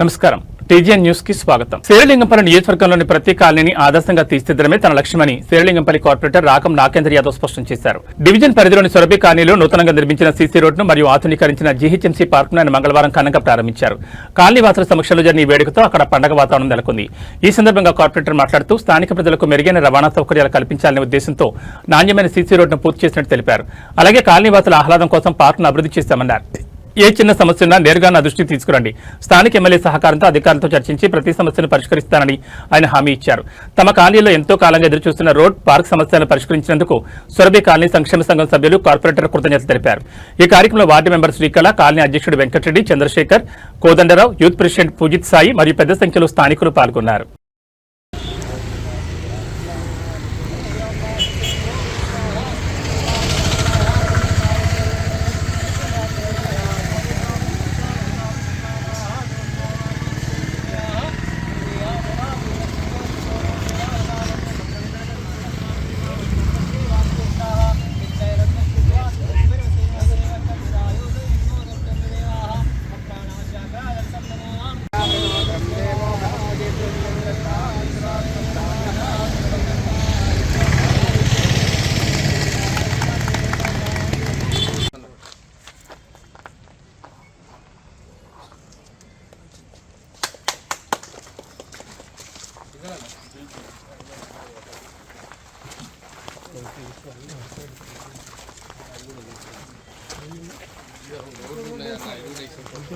నమస్కారం TGN news కి స్వాగతం. శేరిలింగంపల్లి నియోజకవర్గంలోని ప్రతి కాలనీని ఆదర్శంగా తీర్చిదిద్దడమే తన లక్ష్యమని శేరిలింగంపల్లి కార్పొరేటర్ రాగం నాగేంద్ర యాదవ్ స్పష్టం చేశారు. డివిజన్ పరిధిలోని సొరబి కాలనీలో నూతనంగా నిర్మించిన సీసీ రోడ్డును మరియు ఆధునీకరించిన జీహెచ్ఎంసీ పార్కును ఆయన మంగళవారం ఘనంగా ప్రారంభించారు. కాలనీ వాసుల సమక్షంలో జరిగిన ఈ వేడుకతో అక్కడ పండగ వాతావరణం నెలకొంది. ఈ సందర్భంగా కార్పొరేటర్ మాట్లాడుతూ స్థానిక ప్రజలకు మెరుగైన రవాణా సౌకర్యాలు కల్పించాలనే ఉద్దేశంతో నాణ్యమైన సీసీ రోడ్డును పూర్తి చేసినట్టు తెలిపారు. అలాగే కాలనీ వాసుల ఆహ్లాదం కోసం పార్కును అభివృద్ధి చేశామన్నారు. ఏ చిన్న సమస్య ఉన్నా నేరుగా నా దృష్టికి తీసుకురండి. స్థానిక ఎమ్మెల్యే సహకారంతో అధికారులతో చర్చించి ప్రతి సమస్యను పరిష్కరిస్తానని ఆయన హామీ ఇచ్చారు. తమ కాలనీలో ఎంతో కాలంగా ఎదురుచూస్తున్న రోడ్ పార్క్ సమస్యలను పరిష్కరించినందుకు సొరబి కాలనీ సంక్షేమ సంఘం సభ్యులు కార్పొరేటర్ కృతజ్ఞతలు తెలిపారు. ఈ కార్యక్రమంలో వార్డు మెంబర్ శ్రీకళ, కాలనీ అధ్యక్షుడు వెంకటరెడ్డి, చంద్రశేఖర్, కోదండరావు, యూత్ ప్రెసిడెంట్ పూజిత్ సాయి మరియు పెద్ద సంఖ్యలో స్థానికులు పాల్గొన్నారు.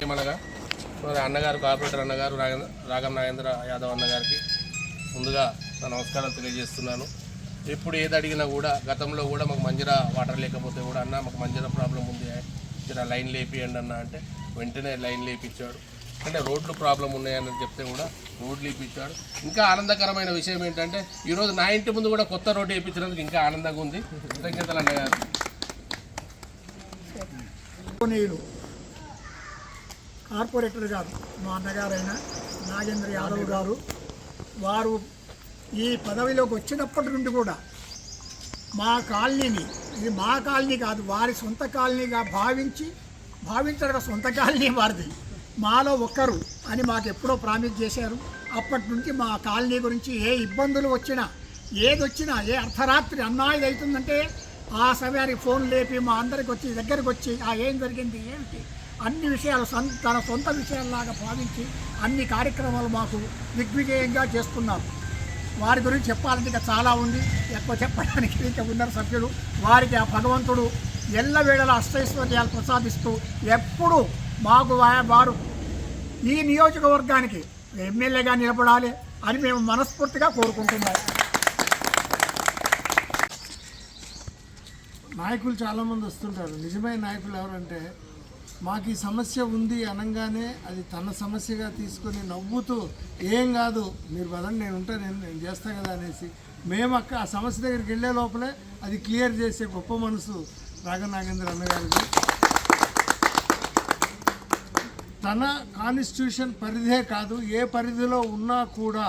ఏమనగా మరి అన్నగారు కార్పొరేటర్ అన్నగారు రాగం నాగేంద్ర యాదవ్ అన్నగారికి ముందుగా నా నమస్కారం తెలియజేస్తున్నాను. ఎప్పుడు ఏది అడిగినా కూడా గతంలో కూడా మాకు మంజీరా వాటర్ లేకపోతే కూడా అన్న మాకు మంజీరా ప్రాబ్లం ఉంది, జర లైన్ లేపియండి అన్న అంటే వెంటనే లైన్ లేపించాడు. అంటే రోడ్లు ప్రాబ్లం ఉన్నాయని చెప్తే కూడా రోడ్లు ఇప్పించాడు. ఇంకా ఆనందకరమైన విషయం ఏంటంటే ఈరోజు నా ఇంటి ముందు కూడా కొత్త రోడ్డు వేయించినందుకు ఇంకా ఆనందంగా ఉంది. కృతజ్ఞతలు అన్నగారు. కార్పొరేటర్ గారు మా అన్నగారైన నాగేంద్ర యాదవ్ గారు వారు ఈ పదవిలోకి వచ్చినప్పటి నుండి కూడా మా కాలనీని, ఇది మా కాలనీ కాదు వారి సొంత కాలనీగా భావించడం సొంత కాలనీ వారిది, మాలో ఒక్కరు అని మాకు ఎప్పుడో ప్రామిస్ చేశారు. అప్పటి నుంచి మా కాలనీ గురించి ఏ ఇబ్బందులు వచ్చినా ఏదొచ్చినా ఏ అర్ధరాత్రి అన్నా ఇది అవుతుందంటే ఆ సమయానికి ఫోన్ లేపి మా అందరికి వచ్చి దగ్గరికి వచ్చి ఏం జరిగింది ఏమిటి అన్ని విషయాలు తన సొంత విషయాల్లాగా భావించి అన్ని కార్యక్రమాలు మాకు దిగ్విజయంగా చేస్తున్నారు. వారి గురించి చెప్పాలంటే ఇంకా చాలా ఉంది, ఎక్కువ చెప్పడానికి ఇంకా ఉన్నారు సభ్యులు. వారికి ఆ భగవంతుడు ఎల్లవేళల అష్టైశ్వర్యాలు ప్రసాదిస్తూ ఎప్పుడు మాకు వారు ఈ నియోజకవర్గానికి ఎమ్మెల్యేగా నిలబడాలి అని మేము మనస్ఫూర్తిగా కోరుకుంటున్నాం. నాయకులు చాలామంది వస్తుంటారు. నిజమైన నాయకులు ఎవరంటే మాకు ఈ సమస్య ఉంది అనగానే అది తన సమస్యగా తీసుకొని నవ్వుతూ ఏం కాదు మీరు పదండి నేను ఉంటాను నేను చేస్తాను కదా అనేసి మేము ఆ సమస్య దగ్గరికి వెళ్ళే లోపలే అది క్లియర్ చేసే గొప్ప మనసు రాగం నాగేంద్ర అన్నగారికి. తన కాన్స్టిట్యూషన్ పరిధే కాదు ఏ పరిధిలో ఉన్నా కూడా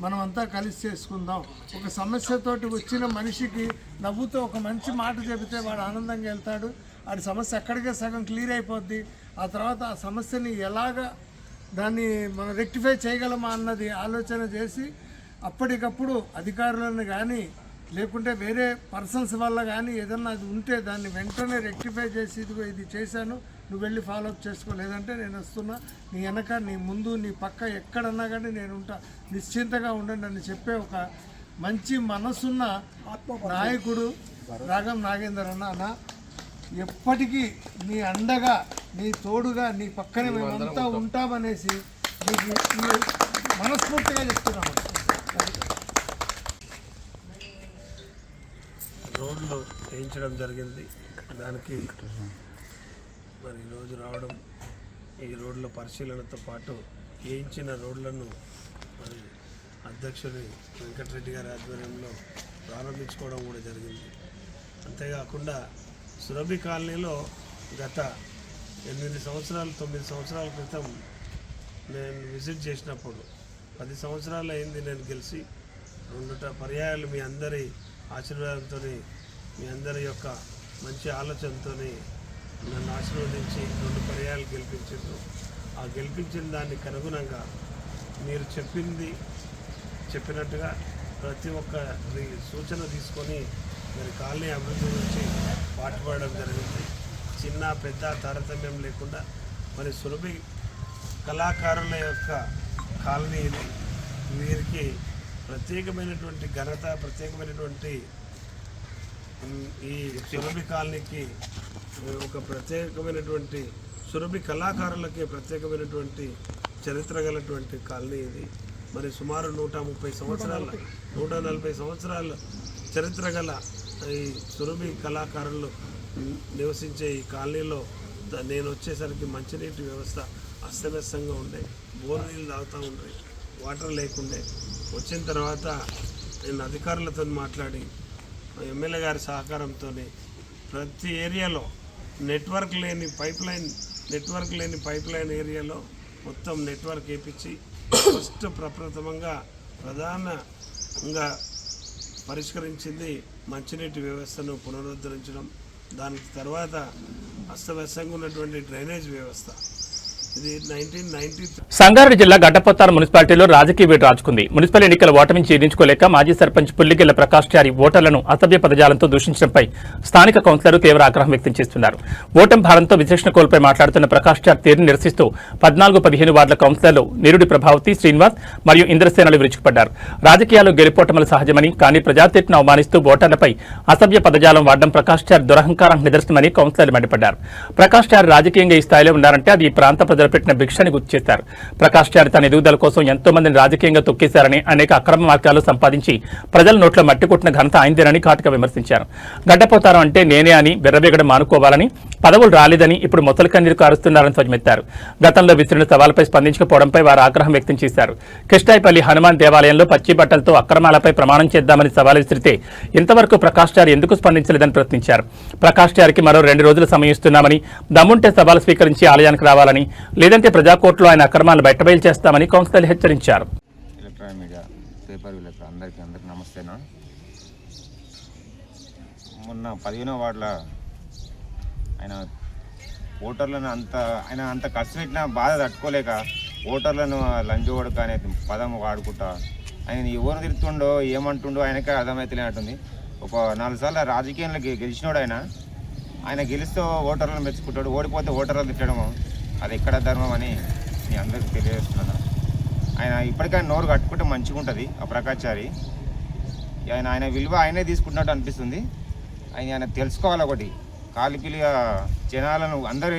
మనమంతా కలిసి చేసుకుందాం. ఒక సమస్యతోటి వచ్చిన మనిషికి నవ్వుతో ఒక మంచి మాట చెబితే వాడు ఆనందంగా వెళ్తాడు. వాడి సమస్య అక్కడికే సగం క్లియర్ అయిపోద్ది. ఆ తర్వాత ఆ సమస్యని ఎలాగా దాన్ని మనం రెక్టిఫై చేయగలమా అన్నది ఆలోచన చేసి అప్పటికప్పుడు అధికారులను కానీ లేకుంటే వేరే పర్సన్స్ వల్ల కానీ ఏదన్నా అది ఉంటే దాన్ని వెంటనే రెక్టిఫై చేసి ఇది చేశాను నువ్వు వెళ్ళి ఫాలోఅప్ చేసుకో, లేదంటే నేను వస్తున్నా నీ వెనక నీ ముందు నీ పక్క ఎక్కడన్నా కానీ నేను ఉంటా, నిశ్చింతగా ఉండండి అని చెప్పే ఒక మంచి మనసున్న నాయకుడు రాగం నాగేందర్ అన్న. ఎప్పటికీ నీ అండగా నీ తోడుగా నీ పక్కనే మేమంతా ఉంటామనేసి నీకు మనస్ఫూర్తిగా చెప్తున్నాము. రోడ్లు వేయించడం జరిగింది. దానికి మరి ఈరోజు రావడం, ఈ రోడ్ల పరిశీలనతో పాటు వేయించిన రోడ్లను మరి అధ్యక్షుని వెంకటరెడ్డి గారి ఆధ్వర్యంలో ప్రారంభించుకోవడం కూడా జరిగింది. అంతేకాకుండా సురభి కాలనీలో గత 8 సంవత్సరాలు 9 సంవత్సరాల క్రితం నేను విజిట్ చేసినప్పుడు 10 సంవత్సరాలు అయింది నేను గెలిచి 2 పర్యాయాలు మీ అందరి ఆశీర్వాదంతో మీ అందరి యొక్క మంచి ఆలోచనతో నన్ను ఆశీర్వదించి 2 పర్యాయాలు గెలిపించారు. ఆ గెలిపించిన దానికి అనుగుణంగా మీరు చెప్పినట్టుగా ప్రతి ఒక్కరి సూచన తీసుకొని మరి కాలనీ అభివృద్ధి గురించి పాటుపడడం జరిగింది. చిన్న పెద్ద తారతమ్యం లేకుండా మరి సురభి కళాకారుల యొక్క కాలనీ ఇది. వీరికి ప్రత్యేకమైనటువంటి ఘనత, ప్రత్యేకమైనటువంటి ఈ సురభి కాలనీకి ఒక ప్రత్యేకమైనటువంటి సురభి కళాకారులకి ప్రత్యేకమైనటువంటి చరిత్ర గలటువంటి కాలనీ ఇది. మరి సుమారు 140 సంవత్సరాల చరిత్ర గల ఈ సురభి కళాకారులు నివసించే ఈ కాలనీలో నేను వచ్చేసరికి మంచినీటి వ్యవస్థ అస్తవ్యస్తంగా ఉండే, బోర్ నీళ్ళు తాగుతూ ఉండే, వాటర్ లేకుండే. వచ్చిన తర్వాత నేను అధికారులతో మాట్లాడి ఎమ్మెల్యే గారి సహకారంతో ప్రతి ఏరియాలో నెట్వర్క్ లేని పైప్ లైన్ ఏరియాలో మొత్తం నెట్వర్క్ వేయించి ఫస్ట్ ప్రప్రథమంగా ప్రధానంగా పరిష్కరించింది మంచినీటి వ్యవస్థను పునరుద్ధరించడం. దాని తర్వాత అస్తవ్యస్తంగా ఉన్నటువంటి డ్రైనేజ్ వ్యవస్థ. ఇది 1993. సంగారెడ్డి జిల్లా గడ్డపోతారం మున్సిపాలిటీలో రాజకీయ వేడి రాజుకుంది. మున్సిపల్ ఎన్నికల ఓటమిని జీర్ణించుకోలేక మాజీ సర్పంచ్ పుల్లిగెల్ల ప్రకాష్ చారి ఓటర్లను అసభ్య పదజాలంతో దూషించడంపై స్థానిక కౌన్సిలర్లు తీవ్ర ఆగ్రహం వ్యక్తం చేస్తున్నారు. ఓటమి భారంతో విచక్షణ కోల్పై మాట్లాడుతున్న ప్రకాష్ చారి తీరును నిరసిస్తూ 14-15 వార్డుల కౌన్సిలర్లు నిరుడి ప్రభావతి, శ్రీనివాస్ మరియు ఇంద్రసేనలు విరుచుకుపడ్డారు. రాజకీయాల్లో గెలుపోటములు సహజమని, కానీ ప్రజాతీర్పును అవమానిస్తూ ఓటర్లపై అసభ్య పదజాలం వాడడం ప్రకాష్ చారి దురహంకారానికి నిదర్శనమని కౌన్సిలర్లు మండిపడ్డారు. ప్రకాష్ చారి రాజకీయంగా ఈ స్థాయిలో ఉన్నారంటే అది ఈ ప్రాంత ప్రజలు పెట్టిన భిక్షని గుర్తు చేశారు. ప్రకాష్ చారి తన ఎదుగుదల కోసం ఎంతో మందిని రాజకీయంగా తొక్కేశారని, అనేక అక్రమ మార్గాలు సంపాదించి ప్రజల నోట్లో మట్టి కొట్టిన ఘనత ఆయనదేనని ఘాటుగా విమర్శించారు. గడ్డపోతారం అంటే నేనే అని విర్రవేగడం మానుకోవాలని, పదవులు రాలేదని ఇప్పుడు మొసలి కన్నీరు కారుస్తున్నారని ధ్వజమెత్తారు. గతంలో విసిరిన సవాలుపై స్పందించకపోవడంపై వారు ఆగ్రహం వ్యక్తం చేశారు. కిష్టాయిపల్లి హనుమాన్ దేవాలయంలో పచ్చి బట్టలతో అక్రమాలపై ప్రమాణం చేద్దామని సవాలు విసిరితే ఇంతవరకు ప్రకాష్ చారి ఎందుకు స్పందించలేదని ప్రశ్నించారు. ప్రకాష్ చారికి మరో 2 రోజులు సమయం ఇస్తున్నామని, దమ్ముంటే సవాలు స్వీకరించి ఆలయానికి రావాలని, లేదంటే ప్రజాకోర్టులో ఆయన అక్రమాలు బయటబయలు చేస్తామని కౌన్సిలర్లు హెచ్చరించారు. ఎలక్ట్రానిక్ మీడియా, పేపర్ విలేకరులు అందరికీ నమస్తేనా. మొన్న 15వ వార్డులో ఆయన ఓటర్లను అంత ఖర్చు పెట్టిన బాధ తట్టుకోలేక ఓటర్లను లంజోడక అనే పదం వాడుకుంటా ఆయన ఎవరు తిరుగుతుండో ఏమంటుండో ఆయనకే అర్థమైతేనట్టుంది. ఒక 4 సార్లు రాజకీయంలో గెలిచినోడు ఆయన గెలిస్తూ ఓటర్లను మెచ్చుకుంటాడు, ఓడిపోతే ఓటర్లు తిట్టడము అది ఎక్కడ ధర్మం అని నేను అందరికీ తెలియజేస్తున్నాను. ఆయన ఇప్పటికైనా నోరు కట్టుకుంటే మంచిగా ఉంటుంది. ఆ ప్రకాష్ చారి ఆయన విలువ ఆయనే తీసుకుంటున్నట్టు అనిపిస్తుంది. ఆయన తెలుసుకోవాలి. ఒకటి కాలిపిలిగా జనాలను అందరు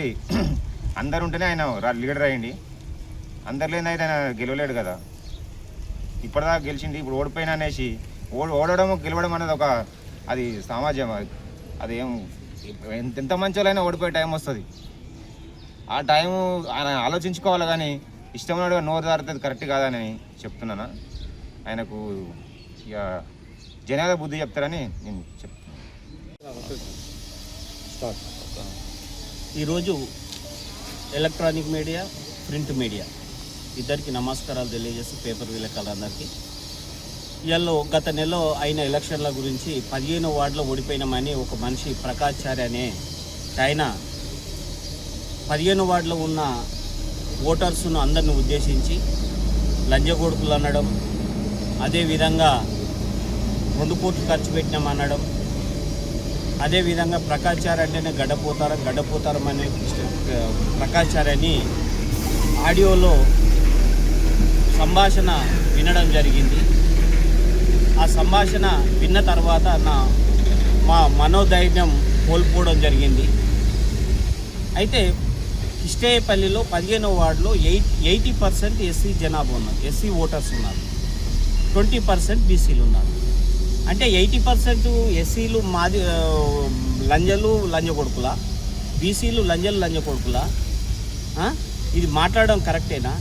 ఉంటేనే ఆయన లీడర్ అయ్యింది. అందరు లేని అయితే ఆయన గెలవలేడు కదా. ఇప్పటిదాకా గెలిచింది, ఇప్పుడు ఓడిపోయినా అనేసి ఓడడం గెలవడం అనేది అది సమాజం. అది ఎంత మంచి వాళ్ళైనా ఓడిపోయే టైం వస్తుంది. ఆ టైము ఆయన ఆలోచించుకోవాలి, కానీ ఇష్టమైనట్టుగా నోరు జారుతుంది కరెక్ట్ కాదని చెప్తున్నాను. ఆయనకు ఇక జనాల బుద్ధి చెప్తారని నేను చెప్తున్నాను. ఈరోజు ఎలక్ట్రానిక్ మీడియా, ప్రింట్ మీడియా ఇద్దరికి నమస్కారాలు తెలియజేస్తూ పేపర్ విలేకరులందరికీ. ఇవాళ గత నెలలో అయిన ఎలక్షన్ల గురించి 15వ వార్డులో ఓడిపోయినామని ఒక మనిషి ప్రకాష్ చారి అనే ఆయన 15వ వార్డులో ఉన్న ఓటర్స్ను అందరిని ఉద్దేశించి లంజగొడుకులు అనడం, అదేవిధంగా 2 కోట్లు ఖర్చు పెట్టినామనడం, అదేవిధంగా ప్రకాష్ చారి అంటేనే గడ్డపోతారం అనే ప్రకాష్ చారి అని ఆడియోలో సంభాషణ వినడం జరిగింది. ఆ సంభాషణ విన్న తర్వాత మా మనోధైర్యం కోల్పోవడం జరిగింది. అయితే కిష్టేపల్లిలో 15వ వార్డులో 80% ఎస్సీ జనాభా ఉన్నారు, ఎస్సీ ఓటర్స్ ఉన్నారు, 20% బీసీలు ఉన్నారు. అంటే 80% ఎస్సీలు లంజ కొడుకులా, బీసీలు లంజ కొడుకులా? ఇది మాట్లాడడం కరెక్టేనా?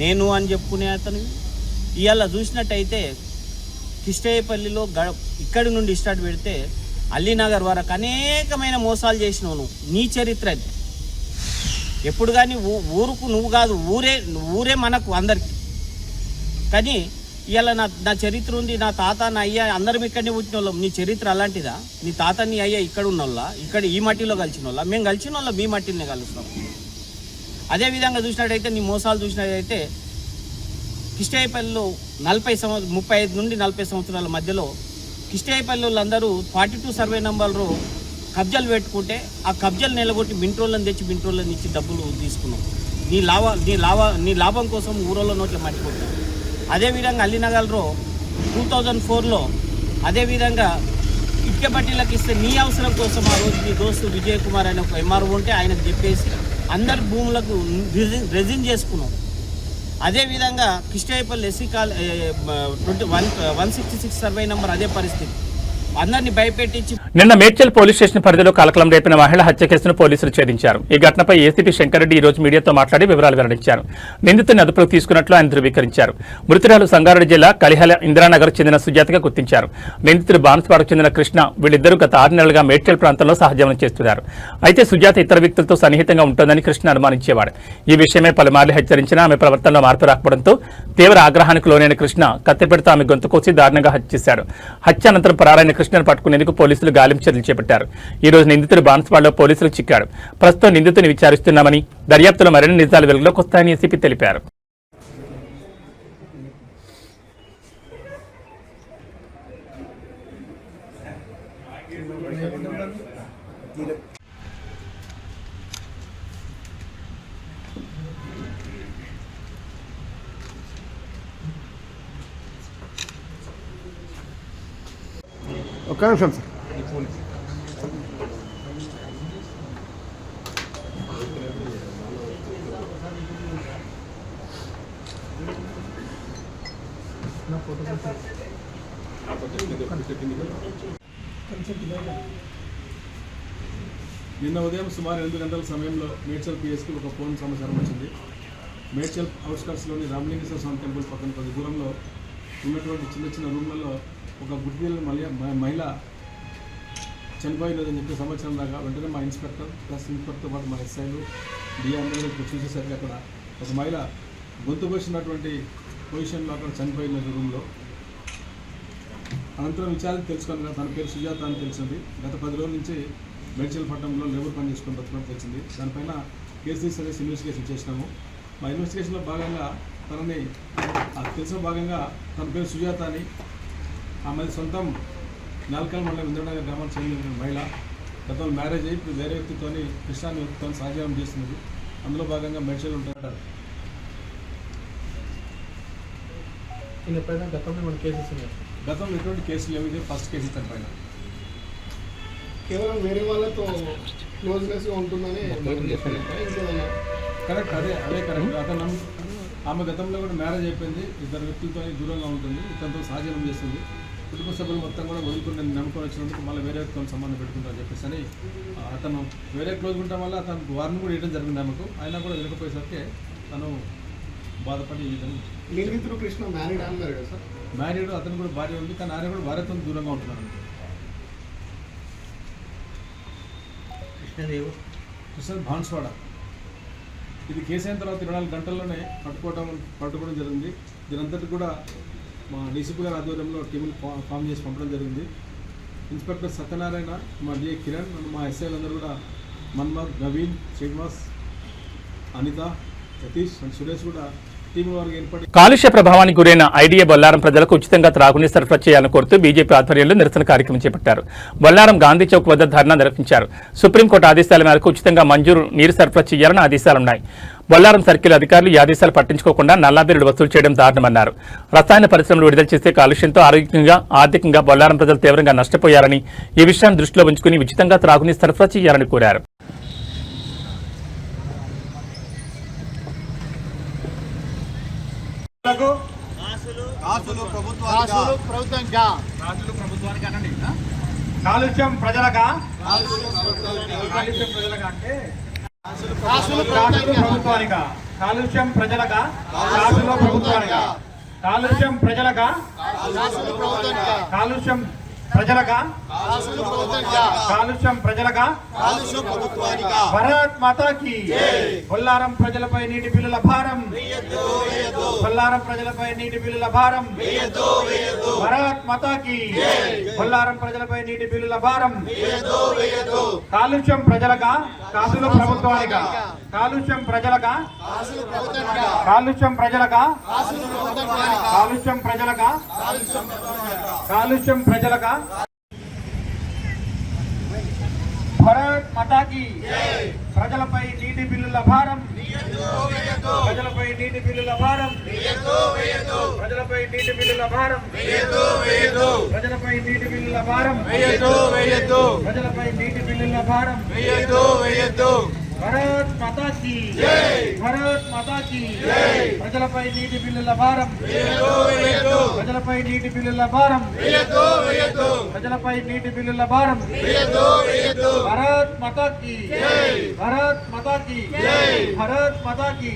నేను అని చెప్పుకునే అతను ఇవాళ చూసినట్టయితే కిష్టేపల్లిలో ఇక్కడి నుండి స్టార్ట్ పెడితే అల్లీనగర్ వరకు అనేకమైన మోసాలు చేసినావు నువ్వు. నీ చరిత్ర అది. ఎప్పుడు కానీ ఊరుకు నువ్వు కాదు, ఊరే మనకు అందరికి. కానీ ఇవాళ నా చరిత్ర ఉంది, నా తాత నా అయ్యా అందరం ఇక్కడనే పుట్టిన వాళ్ళం. నీ చరిత్ర అలాంటిదా? నీ తాత నీ అయ్యా ఇక్కడ ఉన్న వాళ్ళ, ఇక్కడ ఈ మట్టిలో కలిసిన వాళ్ళ? మేము కలిసిన వాళ్ళ మీ మట్టినే కలుస్తాం. అదేవిధంగా చూసినట్టయితే నీ మోసాలు చూసినట్టయితే కిష్టయ్యపల్లిలో 35 నుండి 40 సంవత్సరాల మధ్యలో కిష్టయ్యపల్లి అందరూ 42 సర్వే నంబర్లు కబ్జాలు పెట్టుకుంటే ఆ కబ్జాలు నిలగొట్టి మింట్రోళ్ళని తెచ్చి మింట్రోళ్ళని ఇచ్చి డబ్బులు తీసుకున్నాం. నీ లాభం కోసం ఊరోళ్ళ నోట్ల మర్చిపోతాం. అదేవిధంగా అల్లినగర్లో 2004లో అదేవిధంగా ఇటుక బట్టీలకు ఇస్తే నీ అవసరం కోసం ఆ రోజు నీ దోస్తు విజయ్ కుమార్ అనే ఒక ఎంఆర్ఓ ఉంటే ఆయనకు చెప్పేసి అందరి భూములకు రెజిన్ చేసుకున్నాం. అదేవిధంగా కిష్టయ్యపల్లి ఎస్సీ 166 సర్వే నంబర్ అదే పరిస్థితి, అందరినీ భయపెట్టించి. నిన్న మేడ్చల్ పోలీస్ స్టేషన్ పరిధిలో కలకలం రేపిన మహిళ హత్య కేసును పోలీసులు ఛేదించారు. ఈ ఘటనపై ఏసీపీ శంకర్రెడ్డి ఈ రోజు మీడియాతో మాట్లాడి వివరాలు వెల్లడించారు. నిందితుని అదుపులోకి తీసుకున్నట్లు ఆయన ధృవీకరించారు. మృతురాలు సంగారెడ్డి జిల్లా కలిహల ఇందిరానగర్ చెందిన సుజాతగా గుర్తించారు. నిందితుడు బాన్స్వాడకు చెందిన కృష్ణ. వీళ్ళిద్దరూ గత 6 నెలలుగా మేడ్చల్ ప్రాంతంలో సహజీవనం చేస్తున్నారు. అయితే సుజాత ఇతర వ్యక్తులతో సన్నిహితంగా ఉంటోందని కృష్ణ అనుమానించేవాడు. ఈ విషయమై పలుమార్లు హెచ్చరించినా ఆమె ప్రవర్తనలో మార్పు రాకపోవడంతో తీవ్ర ఆగ్రహానికి లోనైన కృష్ణ కత్తిపెడుతూ ఆమె గొంతు కోసి దారుణంగా హత్య చేశాడు. హత్య అనంతరం పరారైన కృష్ణను పట్టుకునేందుకు పోలీసులు గాలింపు చర్యలు చేపట్టారు. ఈ రోజు నిందితుడు బాన్స్వాడలో పోలీసులకు చిక్కాడు. ప్రస్తుతం నిందితుని విచారిస్తున్నామని, దర్యాప్తులో మరిన్ని నిజాలు వెలుగులోకి వస్తాయని ఏసీపీ తెలిపారు. ఒక్క నిమిషం సార్. నిన్న ఉదయం సుమారు 8 గంటల సమయంలో మేడ్చల్ పిఎస్కి ఒక ఫోన్ సమాచారం వచ్చింది. మేడ్చల్ అవుట్స్కట్స్లోని రామలింగేశ్వర స్వామి టెంపుల్ పక్కన కొద్ది దూరంలో ఉన్నటువంటి చిన్న రూమ్లలో ఒక గుడ్డీల మహిళ చనిపోయినదని చెప్పి సంవత్సరం దాకా వెంటనే మా ఇన్స్పెక్టర్ ప్లస్ ఇన్స్పెక్టర్ పాటు మా ఎస్ఐలు డిఆర్ఏలు చూసేసరికి అక్కడ ఒక మహిళ గొంతు కోసినటువంటి పొజిషన్లో అక్కడ చనిపోయిన రూమ్లో. అనంతరం విచారణ తెలుసుకున్నాక తన పేరు సుజాత అని తెలిసింది. గత 10 రోజుల నుంచి మేడ్చల్ పట్టణంలో లేబర్ పని చేసుకుని బతుకున్నట్టు తెలిసింది. దానిపైన కేసు తీసేసి ఇన్వెస్టిగేషన్ చేసినాము. మా ఇన్వెస్టిగేషన్లో భాగంగా తనని తెలిసిన భాగంగా తన పేరు సుజాత అని, ఆమె సొంతం నాల్కల్ మండలం ఇంద్రనగర్ గ్రామానికి చెందిన మహిళ. గతంలో మ్యారేజ్ అయ్యి ఇప్పుడు వేరే వ్యక్తితో కృష్ణాన్ని వ్యక్తితో సహజీవనం చేస్తున్నది. అందులో భాగంగా మేడ్చల్ ఉంటారు. గతంలో ఎటువంటి కేసులు లేవు. ఇది ఫస్ట్ కేసు ఇతని పైన. కేవలం వేరే వాళ్ళతో క్లోజ్నెస్గా ఉంటుందని కరెక్ట్, అదే కరెక్ట్. అతను ఆమె గతంలో కూడా మ్యారేజ్ అయిపోయింది. 2 వ్యక్తులతో దూరంగా ఉంటుంది. ఇతనితో సహజీవనం చేస్తుంది. కుటుంబ సభ్యులు మొత్తం కూడా వదులుకుని నమ్ముకొని వచ్చినందుకు మళ్ళీ వేరే వ్యక్తితో సంబంధం పెట్టుకుంటారని చెప్పేసి అని అతను వేరే క్లోజ్ ఉండటం వల్ల అతను వారిని కూడా ఇవ్వడం జరిగింది ఆమెకు. అయినా కూడా వినకపోయేసరికి తను బాధపడి ఈ విధంగా. నిందితుడు కృష్ణ మ్యారీడ్ అన్నారు కదా సార్? మ్యారీడ్, అతను కూడా భార్య ఉంది. కానీ ఆయన కూడా భార్యతో దూరంగా ఉంటున్నాడు. కృష్ణ బాన్స్వాడ. ఇది కేసు అయిన తర్వాత 24 గంటల్లోనే పట్టుకోవడం జరిగింది. దీనంతటి కూడా మా డీసీపీ గారి ఆధ్వర్యంలో టీములు ఫామ్ చేసి పంపడం జరిగింది. ఇన్స్పెక్టర్ సత్యనారాయణ, మా డిఏ కిరణ్, మా ఎస్ఐలందరూ కూడా మన్మథ్, నవీన్, శ్రీనివాస్, అనిత, సతీష్ అండ్ సురేష్ కూడా టీముల వారికి ఏర్పడి కాలుష్య ప్రభావానికి గురైన ఐడిఏ బొల్లారం ప్రజలకు ఉచితంగా త్రాగునీరు సరఫరా చేయాలని కోరుతూ బీజేపీ ఆధ్వర్యంలో నిరసన కార్యక్రమం చేపట్టారు. బొల్లారం గాంధీ చౌక్ వద్ద ధర్నా నిర్వహించారు. సుప్రీంకోర్టు ఆదేశాల మేరకు ఉచితంగా మంజూరు నీరు సరఫరా చేయాలని ఆదేశాలున్నాయి. బొల్లారం సర్కిల్ అధికారులు ఈ ఆదేశాలు పట్టించుకోకుండా నల్లాబీరులు వసూలు చేయడం దారుణమన్నారు. రసాయన పరిశ్రమలు విడుదల చేసే కాలుష్యంతో ఆరోగ్యంగా, ఆర్థికంగా బొల్లారం ప్రజలు తీవ్రంగా నష్టపోయారని, ఈ విషయాన్ని దృష్టిలో ఉంచుకుని ఉచితంగా త్రాగునీరు సరఫరా చేయాలని కోరారు. కాలుష్యం ప్రజలకా ప్రభుత్వానికా కాలుష్యం ప్రజలకా కాలుష్యం ప్రజలకా కాలుష్యం ప్రజలకా కాలుష్యం ప్రజలకా భారత్ మాతాకి. బొల్లారం ప్రజలపై నీటి బిల్లుల భారం, బొల్లారం ప్రజలపై నీటి బిల్లుల భారం. భారత్ మాతాకి. బొల్లారం ప్రజలపై నీటి బిల్లుల భారం. కాలుష్యం ప్రజలకా కాసులు ప్రభుత్వానికా. కాలుష్యం ప్రజలకా కాలుష్యం ప్రజలకా కాలుష్యం ప్రజలకా కాలుష్యం ప్రజలకా భారత్ మాతా కీ ప్రజలపై నీటి బిల్లుల భారం ప్రజలపై నీటి బిల్లుల భారం ప్రజలపై నీటి బిల్లుల భారం ప్రజలపై నీటి బిల్లుల భారం ప్రజలపై నీటి బిల్లుల భారం భారత్ మాతా కీ భారత్ మాతా కీ ప్రజలపై నీటి బిల్లుల భారం ప్రజలపై నీటి బిల్లుల భారం ప్రజలపై నీటి బిల్లుల భారం భారత్ మాతా కీ భారత్ మాతా కీ భారత్ మాతా కీ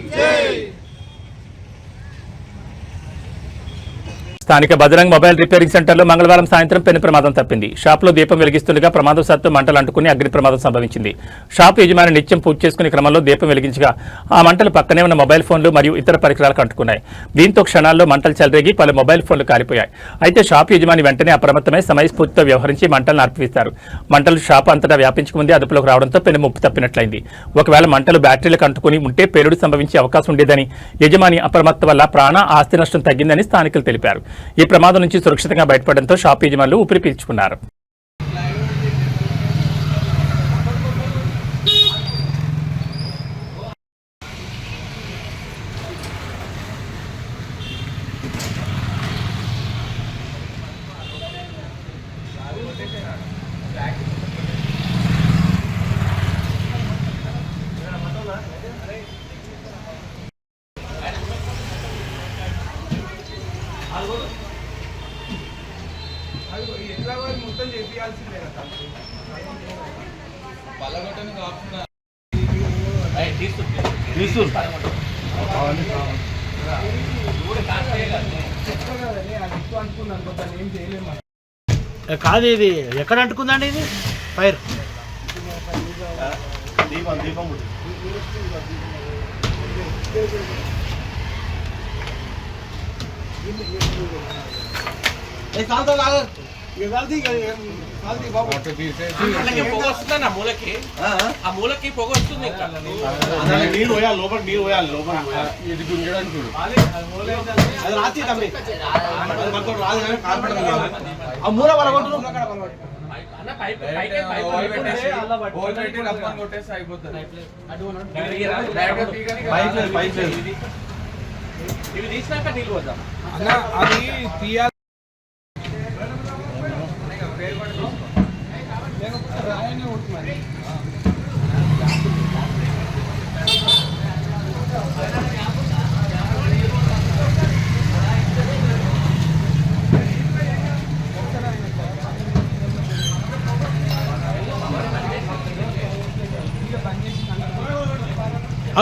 స్థానిక బజరంగ్ మొబైల్ రిపేరింగ్ సెంటర్లో మంగళవారం సాయంత్రం పెను ప్రమాదం తప్పింది. షాప్లో దీపం వెలిగిస్తుండగా ప్రమాదవశాత్తు మంటలు అంటుకుని అగ్ని ప్రమాదం సంభవించింది. షాప్ యజమాని నిత్యం పూజ చేసుకునే క్రమంలో దీపం వెలిగించగా ఆ మంటలు పక్కనే ఉన్న మొబైల్ ఫోన్లు మరియు ఇతర పరికరాలకు అంటుకున్నాయి. దీంతో క్షణాల్లో మంటలు చెలరేగి పలు మొబైల్ ఫోన్లు కాలిపోయాయి. అయితే షాప్ యజమాని వెంటనే అప్రమత్తమై సమయస్ఫూర్తితో వ్యవహరించి మంటలను ఆర్పివేశారు. మంటలు షాప్ అంతటా వ్యాపించకముందే అదుపులోకి రావడంతో పెను ముప్పు తప్పినట్లయింది. ఒకవేళ మంటలు బ్యాటరీలకు అంటుకుని ఉంటే పేలుడు సంభవించే అవకాశం ఉండేదని, యజమాని అప్రమత్త వల్ల ప్రాణ ఆస్తి నష్టం తగ్గిందని స్థానికులు తెలిపారు. ఈ ప్రమాదం నుంచి సురక్షితంగా బయటపడడంతో షాప్ యజమానులు ఊపిరి పీల్చుకున్నారు. కాదు, ఇది ఎక్కడ అంటుకుందండి? ఇది ఫైర్ దీపం దీపం మూలకి ఆ మూలకి పొగ వస్తుంది. నీళ్ళు పోయాలి లోపల, నీళ్ళు పోయాలి లోపల. ఇది గుంజడానికి చూడు. అది రాత్రి తమ్మి రాదు, ఆ మూల వాళ్ళ కొట్టు ఇవి తీసినాక నీళ్ళు వద్దాం.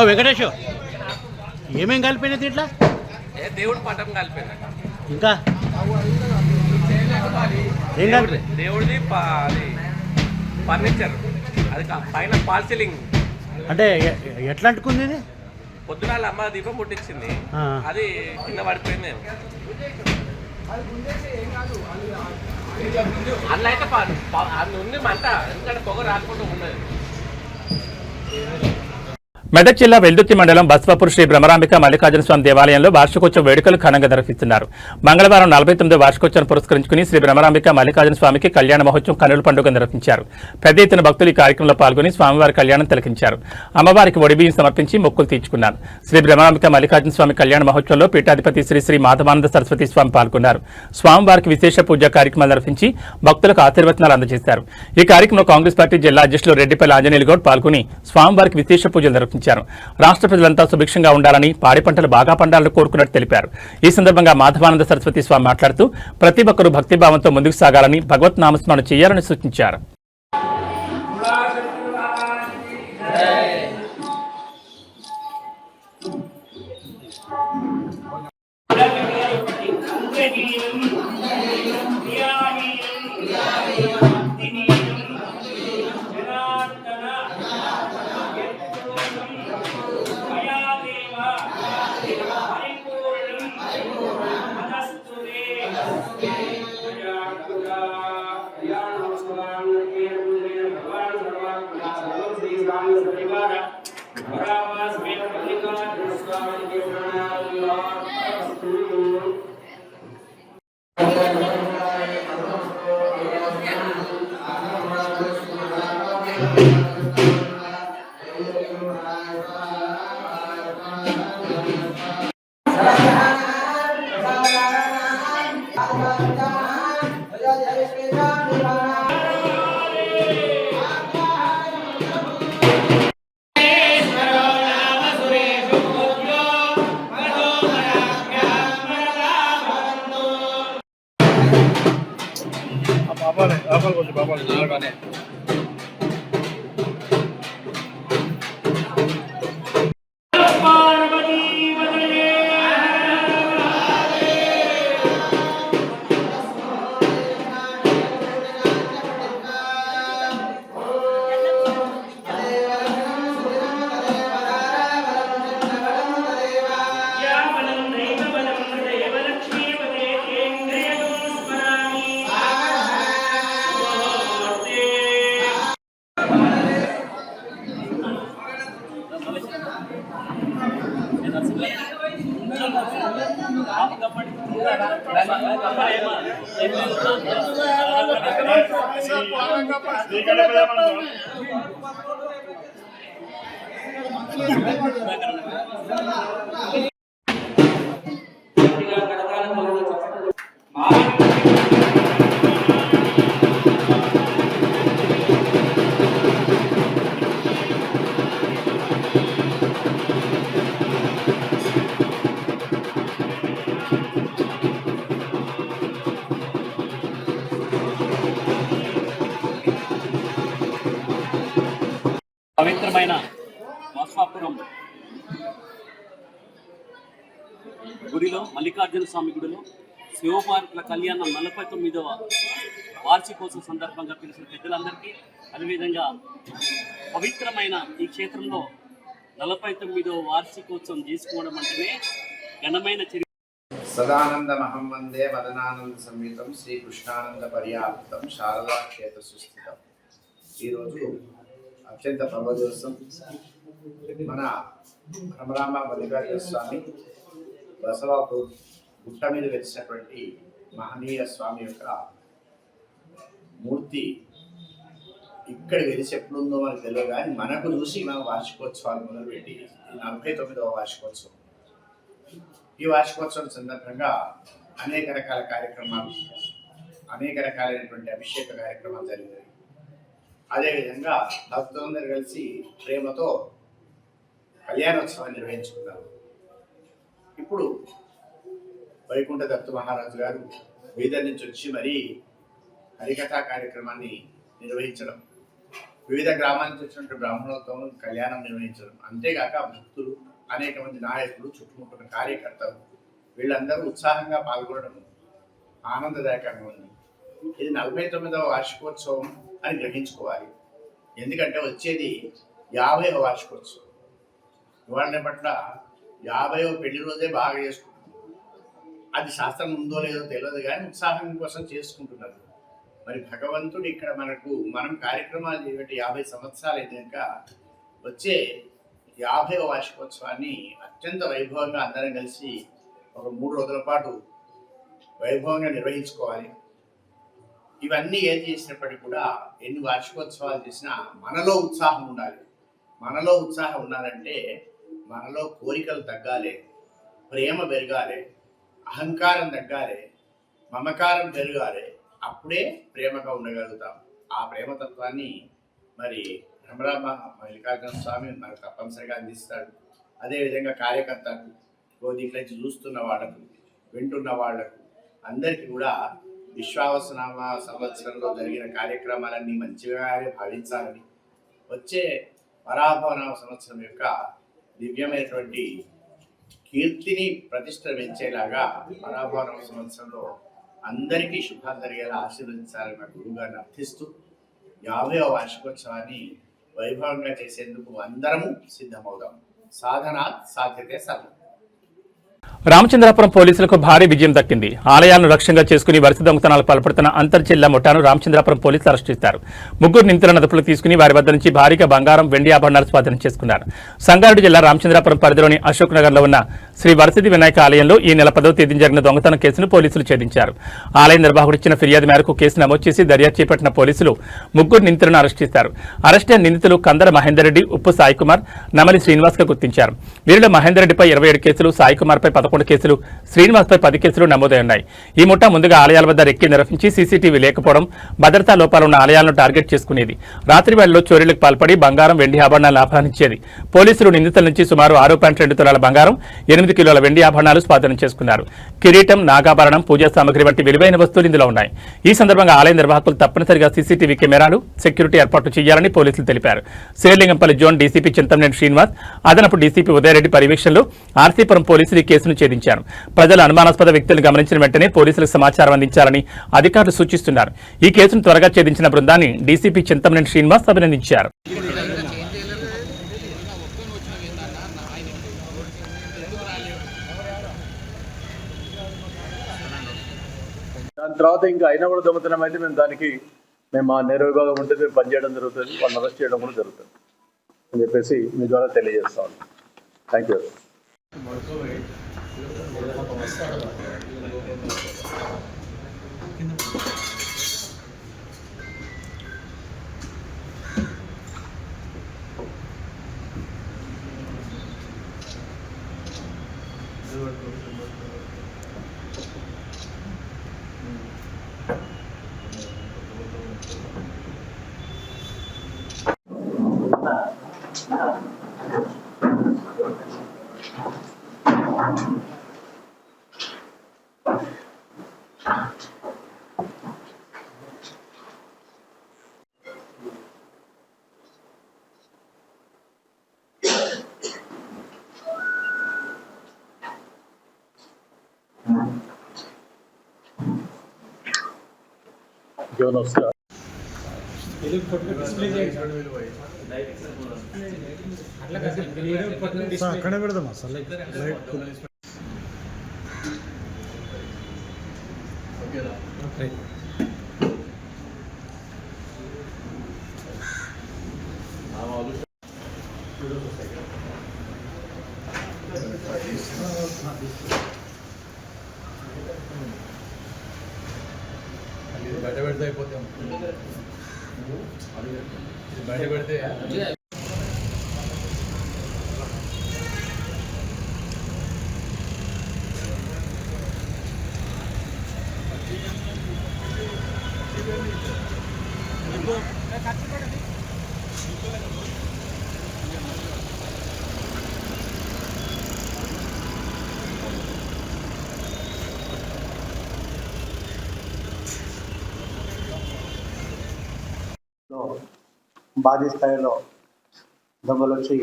వెంకటేష్, ఏమేం కలిపినది ఇట్లా? దేవుడి పటం కలిపిన, ఇంకా ఏం కలిపి? దేవుడిది అది ఫర్నిచర్, అది పైన ఫాల్ సీలింగ్. అంటే ఎట్లా అంటుకుంది ఇది? పొద్దున అమ్మ దీపం ముట్టించింది, అది కింద పడిపోయింది. అందులో అయితే అది ఉంది మంట, ఎందుకంటే పొగ రాకుండా ఉన్నది. మెదక్ జిల్లా వెల్దుర్తి మండలం బస్వాపూర్ శ్రీ భ్రమరాంబిక మల్లికార్జున స్వామి దేవాలయంలో వార్షికోత్సవ వేడుకలు ఘనంగా నిర్వహిస్తున్నారు. మంగళవారం 49వ వార్షికోత్సవం పురస్కరించుకుని శ్రీ భ్రమరాంబిక మల్లికార్జున స్వామికి కళ్యాణ మహోత్సవం కన్నుల పండుగ నిర్వహించారు. పెద్ద ఎత్తున భక్తులు ఈ కార్యక్రమంలో పాల్గొని స్వామివారి కళ్యాణం తిలకించారు. అమ్మవారికి ఒడిబియ్యం సమర్పించి మొక్కులు తీర్చుకున్నారు. శ్రీ భ్రమరాంబిక మల్లికార్జున స్వామి కళ్యాణ మహోత్సవంలో పీఠాధిపతి శ్రీ శ్రీ మాధవానంద సరస్వతి స్వామి పాల్గొన్నారు. స్వామివారికి విశేష పూజా కార్యక్రమాలు నిర్వహించి భక్తులకు ఆశీర్వచనాలు అందజేశారు. ఈ కార్యక్రమంలో కాంగ్రెస్ పార్టీ జిల్లా అధ్యక్షులు రెడ్డిపల్లి ఆంజనేయులు గౌడ్ పాల్గొని స్వామివారికి విశేష పూజలు నిర్వహించారు. రాష్ట్ర ప్రజలంతా సుభిక్షంగా ఉండాలని, పాడి పంటలు బాగా పండాలని కోరుకున్నట్టు తెలిపారు. ఈ సందర్భంగా మాధవానంద సరస్వతి స్వామి మాట్లాడుతూ ప్రతి ఒక్కరూ భక్తిభావంతో ముందుకు సాగాలని, భగవత్ నామస్మరణ చేయాలని సూచించారు. భగవాన్ పవిత్రమైన బసవాపురం గుడిలో, మల్లికార్జున స్వామి గుడిలో శివపార్కుల కళ్యాణం 49వ వార్షికోత్సవం సందర్భంగా పిలిచిన పెద్దలందరికీ, అదేవిధంగా పవిత్రమైన ఈ క్షేత్రంలో 49వ వార్షికోత్సవం చేసుకోవడం అంటేనే ఘనమైన చరిత్ర. సదానందమహం వందే మదనానంద సంయుతం శ్రీకృష్ణానంద పర్యాప్తం శారదా క్షేత్ర సుస్థితం. ఈరోజు అత్యంత పర్వదివసం. మన భ్రమరాంబ మల్లికార్జున స్వామి బసవాపూర్ గుట్ట మీద వెలిసినటువంటి మహనీయ స్వామి యొక్క మూర్తి ఇక్కడ వెలిసి ఎప్పుడుందో మనకు తెలియదు, కానీ మనకు చూసి మనం వార్షికోత్సవాలు మొదలుపెట్టి 49వ వార్షికోత్సవం. ఈ వార్షికోత్సవం సందర్భంగా అనేక రకాల కార్యక్రమాలు, అనేక రకాలైనటువంటి అభిషేక కార్యక్రమాలు జరిగాయి. అదేవిధంగా భక్తులందరూ కలిసి ప్రేమతో కళ్యాణోత్సవాన్ని నిర్వహించుకున్నారు. ఇప్పుడు వైకుంఠ దత్తు మహారాజు గారు బీదర్ నుంచి వచ్చి మరీ హరికథా కార్యక్రమాన్ని నిర్వహించడం, వివిధ గ్రామాల నుంచి వచ్చినటువంటి బ్రాహ్మణులతో కళ్యాణం నిర్వహించడం, అంతేగాక భక్తులు, అనేక మంది నాయకులు, చుట్టుముట్టిన కార్యకర్తలు వీళ్ళందరూ ఉత్సాహంగా పాల్గొనడం ఆనందదాయకంగా ఉంది. ఇది 49వ వార్షికోత్సవం అని గ్రహించుకోవాలి. ఎందుకంటే వచ్చేది 50వ వార్షికోత్సవం. ఇవాళ పట్ల 50వ పెళ్లి రోజే బాగా చేసుకుంటున్నారు. అది శాస్త్రం ఉందో లేదో తెలియదు, కానీ ఉత్సాహం కోసం చేసుకుంటున్నారు. మరి భగవంతుడు ఇక్కడ మనం కార్యక్రమాలు చేయబట్టి 50 సంవత్సరాలు అయినాక వచ్చే 50వ వార్షికోత్సవాన్ని అత్యంత వైభవంగా అందరం కలిసి ఒక 3 రోజుల పాటు వైభవంగా నిర్వహించుకోవాలి. ఇవన్నీ ఏం చేసినప్పటికీ కూడా, ఎన్ని వార్షికోత్సవాలు చేసినా మనలో ఉత్సాహం ఉండాలి. మనలో ఉత్సాహం ఉండాలంటే మనలో కోరికలు తగ్గాలి, ప్రేమ పెరగాలి, అహంకారం తగ్గాలి, మమకారం పెరగాలి. అప్పుడే ప్రేమగా ఉండగలుగుతాం. ఆ ప్రేమతత్వాన్ని మరి భ్రమరాంబ మల్లికార్జున స్వామి మనకు తప్పనిసరిగా అందిస్తాడు. అదేవిధంగా కార్యకర్తలకు, దీంట్లో నుంచి చూస్తున్న వాళ్ళకు, వింటున్న వాళ్లకు అందరికీ కూడా విశ్వావసనామ సంవత్సరంలో జరిగిన కార్యక్రమాలన్నీ మంచిగానే భావించాలని, వచ్చే పరాభవనామ సంవత్సరం యొక్క దివ్యమైనటువంటి కీర్తిని ప్రతిష్ట పెంచేలాగా పరాభవనామ సంవత్సరంలో అందరికీ శుభాలు జరిగేలా ఆశీర్వదించాలని మా గురువుగారిని అర్థిస్తూ 50వ వార్షికోత్సవాన్ని వైభవంగా చేసేందుకు అందరము సిద్ధమవుదాం. సాధనాత్ సాధ్యతే సర్వం. రామచంద్రాపురం పోలీసులకు భారీ విజయం దక్కింది. ఆలయాలను లక్ష్యంగా చేసుకుని వరుస దొంగతనాలకు పాల్పడుతున్న అంతర్జిల్లా ముఠాను రామచంద్రాపురం పోలీసులు అరెస్ట్ చేశారు. 3 నిందితులను అదుపులోకి తీసుకుని వారి వద్ద నుంచి భారీగా బంగారం, వెండి ఆభరణాలు స్వాధీనం చేసుకున్నారు. సంగారెడ్డి జిల్లా రామచంద్రాపురం పరిధిలోని అశోక్ నగర్ లో ఉన్న శ్రీ వరసిద్ధి వినాయక ఆలయంలో ఈ నెల 10వ తేదీన జరిగిన దొంగతనం కేసును పోలీసులు ఛేదించారు. ఆలయ నిర్వాహకుడు ఇచ్చిన ఫిర్యాదు మేరకు కేసు నమోదు చేసి దర్యాప్తు చేపట్టిన పోలీసులు 3 నిందితులను అరెస్ట్ చేశారు. అరెస్ట్ అయిన నిందితులు కందర మహేందర్ రెడ్డి, ఉప్పు సాయి కుమార్, నమలి శ్రీనివాస్ గా గుర్తించారు. వీరిలో మహేందర్ రెడ్డిపై 27 కేసులు, సాయి కుమార్ పై 11 కేసులు, శ్రీనివాస్పై 10 కేసులు నమోదై ఉన్నాయి. ఈ ముఠా ముందుగా ఆలయాల వద్ద రెక్కి నిర్వహించి సీసీటీవీ లేకపోవడం, భద్రతా లోపాలు ఉన్న ఆలయాలను టార్గెట్ చేసుకునేది. రాత్రి వేళల్లో చోరీలకు పాల్పడి బంగారం, వెండి ఆభరణాలను అపహరించేది. పోలీసులు నిందితుల నుంచి సుమారు 6.2 తులాల బంగారం, 8 కిలోల వెండి ఆభరణాలు స్వాధీనం చేసుకున్నారు. కిరీటం, నాగాభరణం, పూజా సామగ్రి వంటి విలువైన వస్తువులు ఇందులో ఉన్నాయి. ఈ సందర్భంగా ఆలయ నిర్వాహకులు తప్పనిసరిగా సీసీటీవీ కెమెరాలు, సెక్యూరిటీ ఏర్పాట్లు చేయాలని పోలీసులు తెలిపారు. శేర్లింగంపల్లి జోన్ డీసీపీ చింతమనేని శ్రీనివాస్, అదనపు డీసీపీ ఉదయరెడ్డి పర్యవేక్షణలో ఆర్సీపురం పోలీసులు ఈ కేసును ఛేదించారు. ప్రజలు అనుమానాస్పద వ్యక్తులను గమనించిన వెంటనే పోలీసులకు సమాచారం అందించాలని అధికారులు సూచిస్తున్నారు. ఈ కేసును త్వరగా ఛేదించిన బృందాన్ని డీసీపీ చింతమనేని శ్రీనివాస్ అభినందించారు. దాని తర్వాత ఇంకా అయినా కూడా దొంగతనం అయితే మేము మా నేర విభాగం ఉంటే మేము పనిచేయడం జరుగుతుంది, వాళ్ళని అరెస్ట్ చేయడం కూడా జరుగుతుంది అని చెప్పేసి మీ ద్వారా తెలియజేస్తా ఉన్నాను. Thank you. అక్కడే పెడదాం అసలు బయట పెడితే అయిపోతాం. బయట పెడితే భారీ స్థాయిలో దొంగలు వచ్చి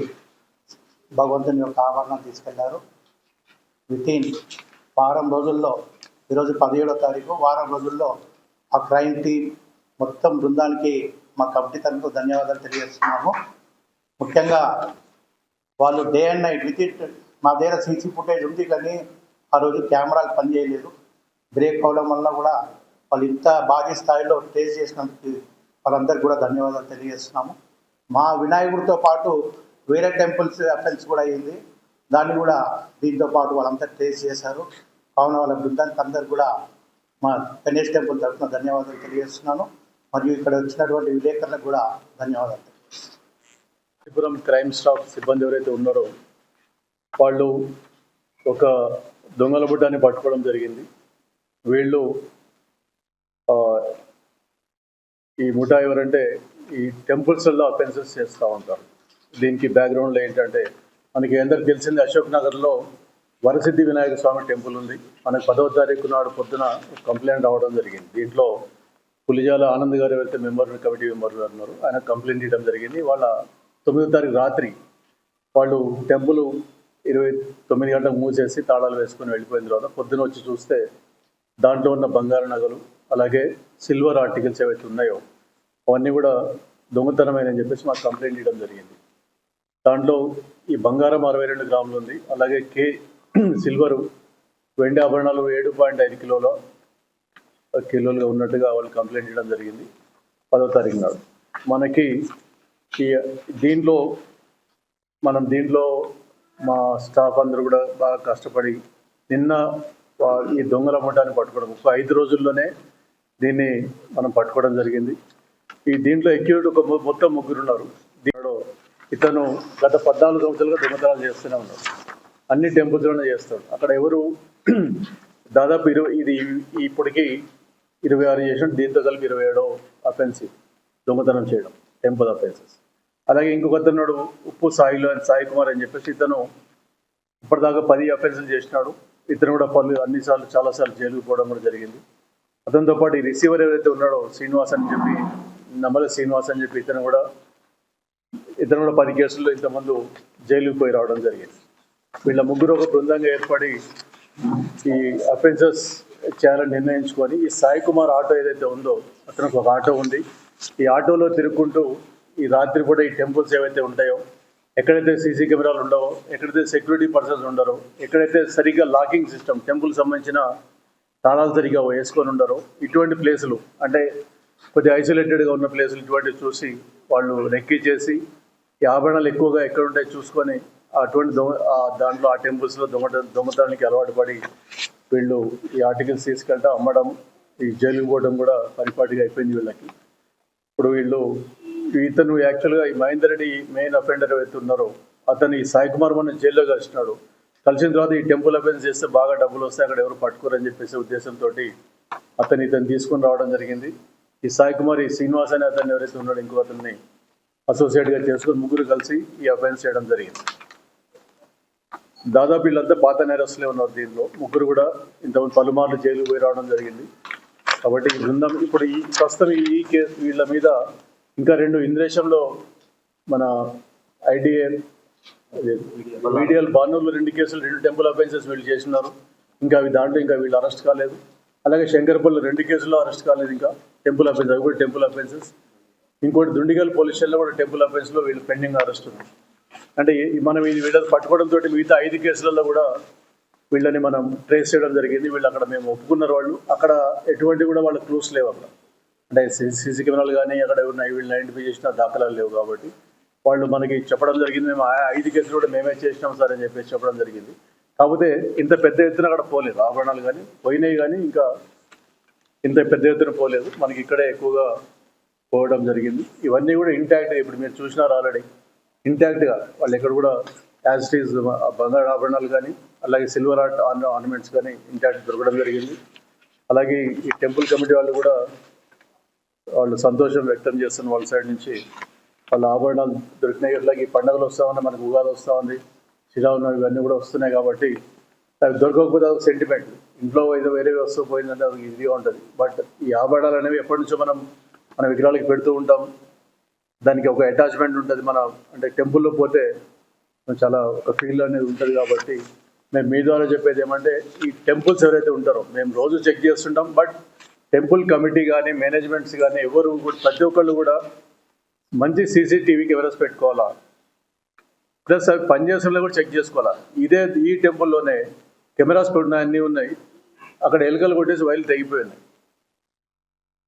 భగవంతుని యొక్క ఆభరణం తీసుకెళ్లారు. వితిన్ వారం రోజుల్లో, ఈరోజు 17వ తారీఖు, వారం రోజుల్లో ఆ క్రైమ్ టీమ్ మొత్తం బృందానికి మా కమిటీ తరఫున ధన్యవాదాలు తెలియజేస్తున్నాము. ముఖ్యంగా వాళ్ళు డే అండ్ నైట్ మా దగ్గర సీసీ ఫుటేజ్ ఉంది, కానీ ఆ రోజు కెమెరాలు పనిచేయలేదు. బ్రేక్ అవడం వల్ల కూడా వాళ్ళు ఇంత భారీ స్థాయిలో ట్రేస్ చేసినందుకు వాళ్ళందరికీ కూడా ధన్యవాదాలు తెలియజేస్తున్నాము. మా వినాయకుడితో పాటు వేరే టెంపుల్స్ అఫెన్స్ కూడా అయ్యింది, దాన్ని కూడా దీంతో పాటు వాళ్ళంతా ట్రేస్ చేశారు. కావున వాళ్ళ బృందానికి అందరు కూడా మా గణేష్ టెంపుల్ తరఫున ధన్యవాదాలు తెలియజేస్తున్నాను. మరియు ఇక్కడ వచ్చినటువంటి విలేకరులకు కూడా ధన్యవాదాలు. త్రిపురం క్రైమ్ స్టాఫ్ సిబ్బంది ఎవరైతే ఉన్నారో వాళ్ళు ఒక దొంగల బుడ్డాన్ని పట్టుకోవడం జరిగింది. వీళ్ళు ఈ ముఠా ఎవరంటే ఈ టెంపుల్స్లో అఫెన్సెస్ చేస్తూ ఉంటారు. దీనికి బ్యాక్గ్రౌండ్లో ఏంటంటే మనకి అందరికి తెలిసింది, అశోక్ నగర్లో వరసిద్ధి వినాయక స్వామి టెంపుల్ ఉంది. మనకు 10వ తారీఖు నాడు పొద్దున కంప్లైంట్ రావడం జరిగింది. దీంట్లో పులిజాల ఆనంద్ గారు ఎవరైతే కమిటీ మెంబర్లు ఉన్నారు, ఆయన కంప్లైంట్ ఇవ్వడం జరిగింది. వాళ్ళ 9వ తారీఖు రాత్రి వాళ్ళు టెంపుల్ 29 గంటలకు మూసేసి తాళాలు వేసుకొని వెళ్ళిపోయిన తర్వాత పొద్దున వచ్చి చూస్తే దాంట్లో ఉన్న బంగారు నగలు, అలాగే సిల్వర్ ఆర్టికల్స్ ఏవైతే ఉన్నాయో అవన్నీ కూడా దొంగతనమైనని చెప్పేసి మాకు కంప్లైంట్ ఇవ్వడం జరిగింది. దాంట్లో ఈ బంగారం 62 గ్రాములు ఉంది, అలాగే సిల్వరు వెండి ఆభరణాలు 7.5 కిలోలుగా ఉన్నట్టుగా వాళ్ళు కంప్లైంట్ చేయడం జరిగింది 10వ తారీఖు నాడు. మనకి దీంట్లో మా స్టాఫ్ అందరూ కూడా బాగా కష్టపడి నిన్న ఈ దొంగల ముఠాన్ని పట్టుకోవడం, ఒక 5 రోజుల్లోనే దీన్ని మనం పట్టుకోవడం జరిగింది. దీంట్లో ఎక్యూజ్డ్ మొత్తం 3 ఉన్నారు. దీంట్లో ఇతను గత 14 సంవత్సరాలుగా దొంగతనాలు చేస్తూనే ఉన్నాడు. అన్ని టెంపుల్స్లోనే చేస్తాడు. అక్కడ ఎవరు దాదాపు ఇప్పటికి 26 చేసిన, దీంతో కలిపి 27వ అఫెన్సివ్ దొంగతనం చేయడం, టెంపుల్ అఫెన్సెస్. అలాగే ఇంకొక అతను ఉప్పు సాయి కుమార్ అని చెప్పేసి ఇతను ఇప్పటిదాకా 10 అఫెన్సులు చేసినాడు. ఇతను కూడా చాలాసార్లు జైలుకు పోవడం కూడా జరిగింది. అతనితో పాటు ఈ రిసీవర్ ఎవరైతే ఉన్నాడో శ్రీనివాస్ అని చెప్పి, నమ్మల శ్రీనివాస్ అని చెప్పి ఇతను కూడా 10 కేసుల్లో ఇంతకుముందు జైలుకు పోయి రావడం జరిగింది. వీళ్ళ 3 ఒక బృందంగా ఏర్పడి ఈ అఫెన్సెస్ చేయాలని నిర్ణయించుకొని, ఈ సాయి కుమార్ ఆటో ఏదైతే ఉందో అతనికి ఒక ఆటో ఉంది. ఈ ఆటోలో తిరుగుకుంటూ ఈ రాత్రి కూడా ఈ టెంపుల్స్ ఏవైతే ఉంటాయో, ఎక్కడైతే సీసీ కెమెరాలు ఉండవో, ఎక్కడైతే సెక్యూరిటీ పర్సన్స్ ఉండరో, ఎక్కడైతే సరిగ్గా లాకింగ్ సిస్టమ్ టెంపుల్ సంబంధించిన తాళాలు సరిగ్గా వేసుకొని ఉండరో, ఇటువంటి ప్లేసులు అంటే కొద్దిగా ఐసోలేటెడ్గా ఉన్న ప్లేసులు ఇటువంటివి చూసి వాళ్ళు రెక్కీ చేసి ఈ ఆభరణాలు ఎక్కువగా ఎక్కడ ఉంటాయి చూసుకొని అటువంటి దాంట్లో ఆ టెంపుల్స్లో దొంగతనానికి అలవాటు పడి వీళ్ళు ఈ ఆర్టికల్స్ తీసుకెళ్ళటం, అమ్మడం, ఈ జైలుకు పోవడం కూడా పరిపాటిగా అయిపోయింది వీళ్ళకి. ఇప్పుడు ఇతను యాక్చువల్గా ఈ మహేందర్ రెడ్డి మెయిన్ అఫెండర్ ఏవైతే ఉన్నారో అతను ఈ సాయి కుమార్ మన జైల్లో కలిసినాడు. కలిసిన తర్వాత ఈ టెంపుల్ అఫెన్స్ చేస్తే బాగా డబ్బులు వస్తాయి, అక్కడ ఎవరు పట్టుకోరని చెప్పేసి ఉద్దేశంతో ఇతను తీసుకొని రావడం జరిగింది. ఈ సాయి కుమార్, ఈ శ్రీనివాస్ అనే అతను ఎవరైతే ఉన్నాడో ఇంకో అతన్ని అసోసియేట్గా చేసుకొని 3 కలిసి ఈ అఫెన్స్ చేయడం జరిగింది. దాదాపు వీళ్ళంతా పాత నేరస్తులే ఉన్నారు. దీనిలో 3 కూడా ఇంతకుముందు పలుమార్లు జైలుకు పోయి రావడం జరిగింది. కాబట్టి ఈ బృందం ఇప్పుడు ప్రస్తుతం ఈ కేసు వీళ్ళ మీద ఇంకా 2 ఇంద్రేశంలో మన మీడియల్ బానూరులో 2 కేసులు, 2 టెంపుల్ అఫెన్సెస్ వీళ్ళు చేసినారు. ఇంకా వీళ్ళు అరెస్ట్ కాలేదు. అలాగే శంకర్పల్లి 2 కేసుల్లో అరెస్ట్ కాలేదు. ఇంకా టెంపుల్ అఫెన్స్, అవి కూడా టెంపుల్ అఫెన్సెస్. ఇంకోటి దుండిగల్ పోలీస్ స్టేషన్లో కూడా టెంపుల్ అఫెన్స్లో వీళ్ళు పెండింగ్ అరెస్ట్ ఉన్నారు. అంటే మనం వీళ్ళని పట్టుకోవడంతో మిగతా 5 కేసులలో కూడా వీళ్ళని మనం ట్రేస్ చేయడం జరిగింది. వీళ్ళు అక్కడ మేము ఒప్పుకున్నారు. వాళ్ళు అక్కడ ఎటువంటి కూడా వాళ్ళ క్లూస్ లేవు. అక్కడ అంటే సీసీ కెమెరాలు కానీ అక్కడ ఉన్నాయి వీళ్ళని ఐడెంటిఫై చేసిన దాఖలాలు లేవు. కాబట్టి వాళ్ళు మనకి చెప్పడం జరిగింది, మేము 5 కేసులు కూడా మేమే చేసినాం సార్ అని చెప్పేసి చెప్పడం జరిగింది. కాకపోతే ఇంత పెద్ద ఎత్తున అక్కడ పోలేదు, ఆభరణాలు కానీ పోయినాయి కానీ ఇంకా ఇంత పెద్ద ఎత్తున పోలేదు. మనకి ఇక్కడే ఎక్కువగా పోవడం జరిగింది. ఇవన్నీ కూడా ఇంటాక్ట్, ఇప్పుడు మీరు చూసినారు ఆల్రెడీ ఇంటాక్ట్గా. వాళ్ళు ఎక్కడ కూడా యాజ్ ఇట్ ఈజ్ బంగారు ఆభరణాలు కానీ అలాగే సిల్వర్ ఆర్నమెంట్స్ కానీ ఇంటాక్ట్ దొరకడం జరిగింది. అలాగే ఈ టెంపుల్ కమిటీ వాళ్ళు సంతోషం వ్యక్తం చేస్తున్న వాళ్ళ సైడ్ నుంచి వాళ్ళ ఆభరణాలు దొరికినాయి. అలాగే ఈ పండుగలు వస్తూ ఉన్నాయి, మనకు ఉగాది వస్తూ ఉంది, శ్రీరామనవమి, ఇవన్నీ కూడా వస్తున్నాయి. కాబట్టి అవి దొరకకపోతే అది సెంటిమెంట్, ఇంట్లో ఏదో వేరే వస్తువు పోయిందంటే అది ఇదిగా ఉంటుంది. బట్ ఈ ఆభరణాలు అనేవి ఎప్పటి నుంచో మన విగ్రహాలకి పెడుతూ ఉంటాం, దానికి ఒక అటాచ్మెంట్ ఉంటుంది. అంటే టెంపుల్లో పోతే చాలా ఒక ఫీల్ అనేది ఉంటుంది. కాబట్టి మేము మీ ద్వారా చెప్పేది ఏమంటే, ఈ టెంపుల్స్ ఎవరైతే ఉంటారో మేము రోజు చెక్ చేస్తుంటాం. బట్ టెంపుల్ కమిటీ కానీ మేనేజ్మెంట్స్ కానీ ఎవరు ప్రతి ఒక్కళ్ళు కూడా మంచి సీసీటీవీ కెమెరాస్ పెట్టుకోవాలా, ప్లస్ అవి పనిచేస్తున్నా కూడా చెక్ చేసుకోవాలా. ఈ టెంపుల్లోనే కెమెరాస్ అన్నీ ఉన్నాయి, అక్కడ ఎలుకలు కొట్టేసి వైర్లు తెగిపోయినాయి.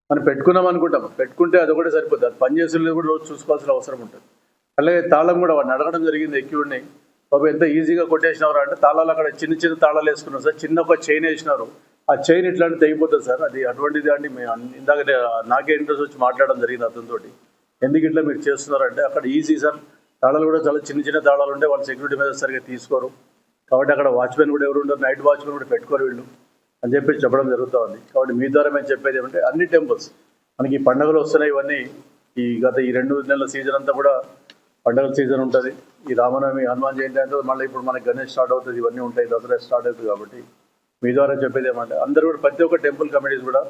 మనం పెట్టుకున్నాం అనుకుంటాం, పెట్టుకుంటే అది ఒకటే సరిపోతుంది. అది పనిచేస్తున్నా కూడా రోజు చూసుకోవాల్సిన అవసరం ఉంటుంది. అలాగే తాళం కూడా వాడిని అడగడం జరిగింది ఎక్యూడ్ని, బాబు ఎంత ఈజీగా కొట్టేసినారు అంటే, తాళాలు అక్కడ చిన్న చిన్న తాళాలు వేసుకున్నాం సార్, చిన్న ఒక చైన్ వేసినారు, ఆ చైన్ ఇట్లాంటి తెగిపోతుంది సార్, అది అటువంటిది అండి. మేము ఇందాక నాకే ఇంట్రెస్ట్ వచ్చి మాట్లాడడం జరిగింది అతనితో, ఎందుకు ఇట్లా మీరు చేస్తున్నారంటే, అక్కడ ఈజీ సార్, తాళాలు కూడా చాలా చిన్న చిన్న తాళాలు ఉంటే వాళ్ళు సెక్యూరిటీ మీద సరిగ్గా తీసుకోరు, కాబట్టి అక్కడ వాచ్మెన్ కూడా ఎవరు ఉండరు, నైట్ వాచ్మెన్ కూడా పెట్టుకోరు వీళ్ళు అని చెప్పి చెప్పడం జరుగుతూ ఉంది. కాబట్టి మీ ద్వారా మేము చెప్పేది ఏమంటే, అన్ని టెంపుల్స్ మనకి ఈ పండుగలు వస్తున్నాయి, ఇవన్నీ గత 2 నెలల సీజన్ అంతా కూడా పండుగల సీజన్ ఉంటుంది. ఈ రామనవమి, హనుమాన్ జయంతి అంటే మళ్ళీ ఇప్పుడు మనకి గణేష్ స్టార్ట్ అవుతుంది, ఇవన్నీ ఉంటాయి, దసరా స్టార్ట్ అవుతుంది. కాబట్టి మీ ద్వారా చెప్పేది ఏమంటే, అందరూ కూడా ప్రతి ఒక్క టెంపుల్ కమిటీస్ కూడా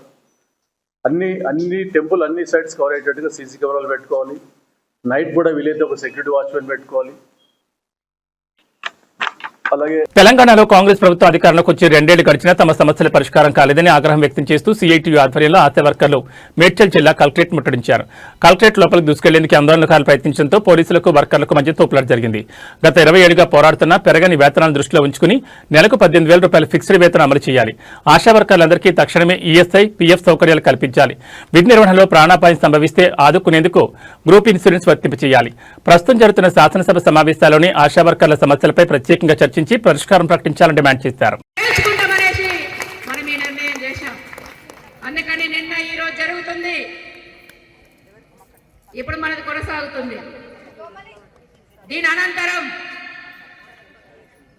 అన్ని టెంపుల్ అన్ని సైట్స్ కవర్ అయ్యేటట్టుగా సీసీ కెమెరాలు పెట్టుకోవాలి. నైట్ కూడా వీలైతే ఒక సెక్యూరిటీ వాచ్మెన్ పెట్టుకోవాలి. అలాగే తెలంగాణలో కాంగ్రెస్ ప్రభుత్వం అధికారంలోకి వచ్చి 2 ఏళ్లు గడిచినా తమ సమస్యల పరిష్కారం కాలేదని ఆగ్రహం వ్యక్తం చేస్తూ సిఐటియు ఆధ్వర్యంలో ఆశా వర్కర్లు మేడ్చల్ జిల్లా కలెక్టరేట్ ముట్టడించారు. కలెక్టరేట్ లోపలికి దూసుకెళ్లేందుకు ఆందోళనకారులు ప్రయత్నించడంతో పోలీసులకు వర్కర్లకు మధ్య తోపులాట జరిగింది. గత 20 ఏళ్లుగా పోరాడుతున్న పెరగని వేతనాలను దృష్టిలో ఉంచుకుని నెలకు 18,000 రూపాయల ఫిక్స్డ్ వేతనం అమలు చేయాలి. ఆశా వర్కర్లందరికీ తక్షణమే ఈఎస్ఐ, పీఎఫ్ సౌకర్యాలు కల్పించాలి. విధి నిర్వహణలో ప్రాణాపాయం సంభవిస్తే ఆదుకునేందుకు గ్రూప్ ఇన్సూరెన్స్ వర్తింపచేయాలి. ప్రస్తుతం జరుగుతున్న శాసనసభ సమావేశాల్లోని ఆశా వర్కర్ల సమస్యలపై ప్రత్యేకంగా చర్చించి పరిష్కారం ప్రకటించాలని డిమాండ్ చేశారు. అందుకని నిన్న ఈ రోజు జరుగుతుంది, ఇప్పుడు మనది కొనసాగుతుంది. దీని అనంతరం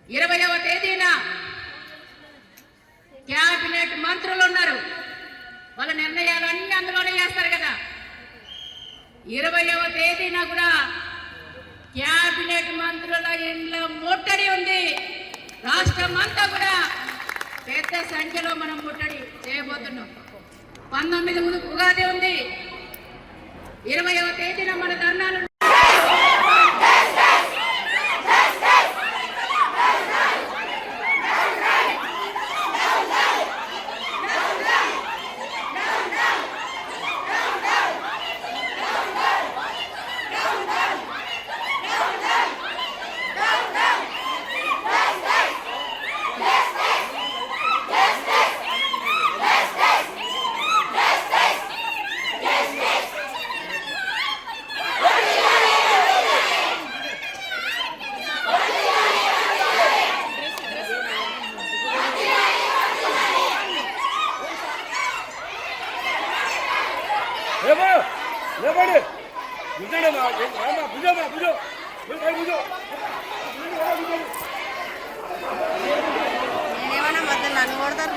20వ తేదీన క్యాబినెట్ మంత్రులు ఉన్నారు, వాళ్ళ నిర్ణయాలన్నీ అందులోనే చేస్తారు కదా. 20వ తేదీన కూడా క్యాబినెట్ మంత్రుల ఇంట్లో ముట్టడి ఉంది. రాష్ట్రం అంతా కూడా పెద్ద సంఖ్యలో మనం ముట్టడి చేయబోతున్నాం. 19 ఉగాది ఉంది, 20వ తేదీన మన ధర్నాలు ఏమైనా మధ్య నన్ను కొడతారు.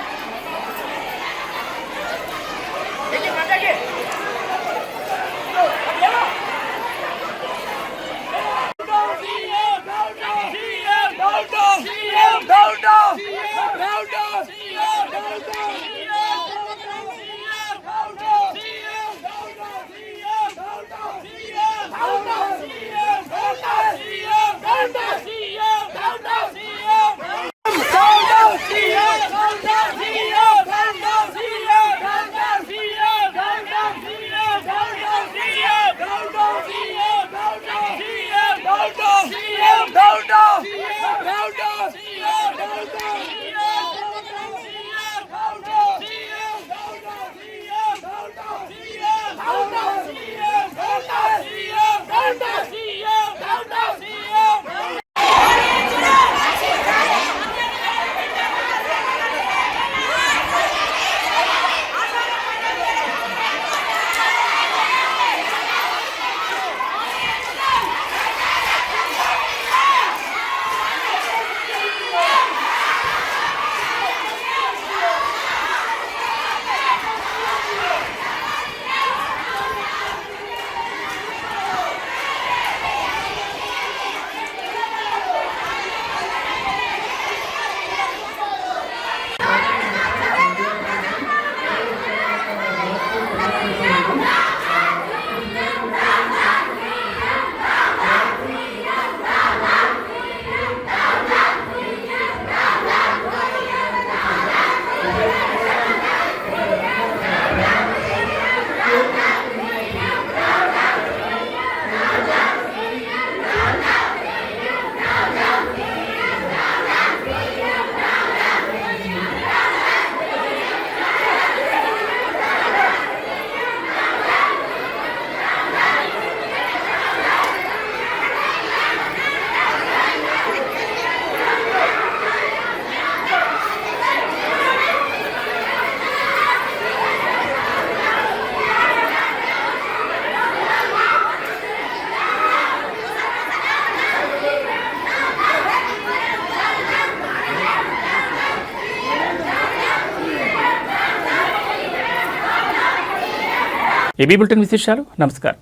ఏబీ బులెటిన్ విశేషాలు. నమస్కారం.